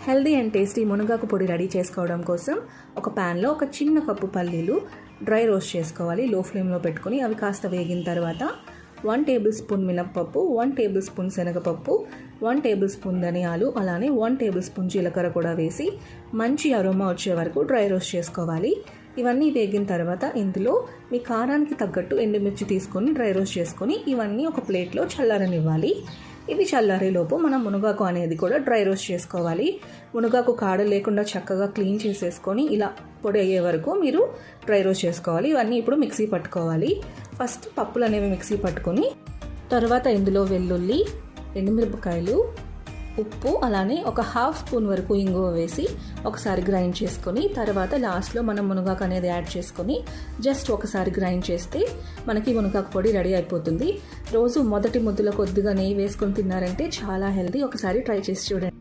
Healthy and tasty మునగాకు పొడి ready చేసుకోవడం కోసం ఒక ప్యాన్లో ఒక చిన్న కప్పు పల్లీలు డ్రై రోస్ట్ చేసుకోవాలి. లో ఫ్లేమ్లో పెట్టుకొని అవి కాస్త వేగిన తర్వాత 1 టేబుల్ స్పూన్ మినప్పప్పు, 1 టేబుల్ స్పూన్ శనగపప్పు, 1 టేబుల్ స్పూన్ ధనియాలు, అలానే 1 టేబుల్ స్పూన్ జీలకర్ర కూడా వేసి మంచి అరోమా వచ్చే వరకు డ్రై రోస్ట్ చేసుకోవాలి. ఇవన్నీ వేగిన తర్వాత ఇందులో మీ కారానికి తగ్గట్టు ఎండుమిర్చి తీసుకొని డ్రై రోస్ట్ చేసుకొని ఇవన్నీ ఒక ప్లేట్లో చల్లారనివ్వాలి. ఇవి చల్లారేలోపు మనం మునగాకు అనేది కూడా డ్రై రోస్ట్ చేసుకోవాలి. మునగాకు కాడ లేకుండా చక్కగా క్లీన్ చేసేసుకొని ఇలా పొడి అయ్యే వరకు మీరు డ్రై రోస్ట్ చేసుకోవాలి. ఇవన్నీ ఇప్పుడు మిక్సీ పట్టుకోవాలి. ఫస్ట్ పప్పులు అనేవి మిక్సీ పట్టుకొని తర్వాత ఇందులో వెల్లుల్లి, ఎండుమిరపకాయలు, ఉప్పు, అలానే ఒక హాఫ్ స్పూన్ వరకు ఇంగువ వేసి ఒకసారి గ్రైండ్ చేసుకొని తర్వాత లాస్ట్లో మనం మునగాకు అనేది యాడ్ చేసుకొని జస్ట్ ఒకసారి గ్రైండ్ చేస్తే మనకి మునగాకు పొడి రెడీ అయిపోతుంది. రోజు మొదటి ముద్దలో కొద్దిగా నెయ్యి వేసుకొని తిన్నారంటే చాలా హెల్తీ. ఒకసారి ట్రై చేసి చూడండి.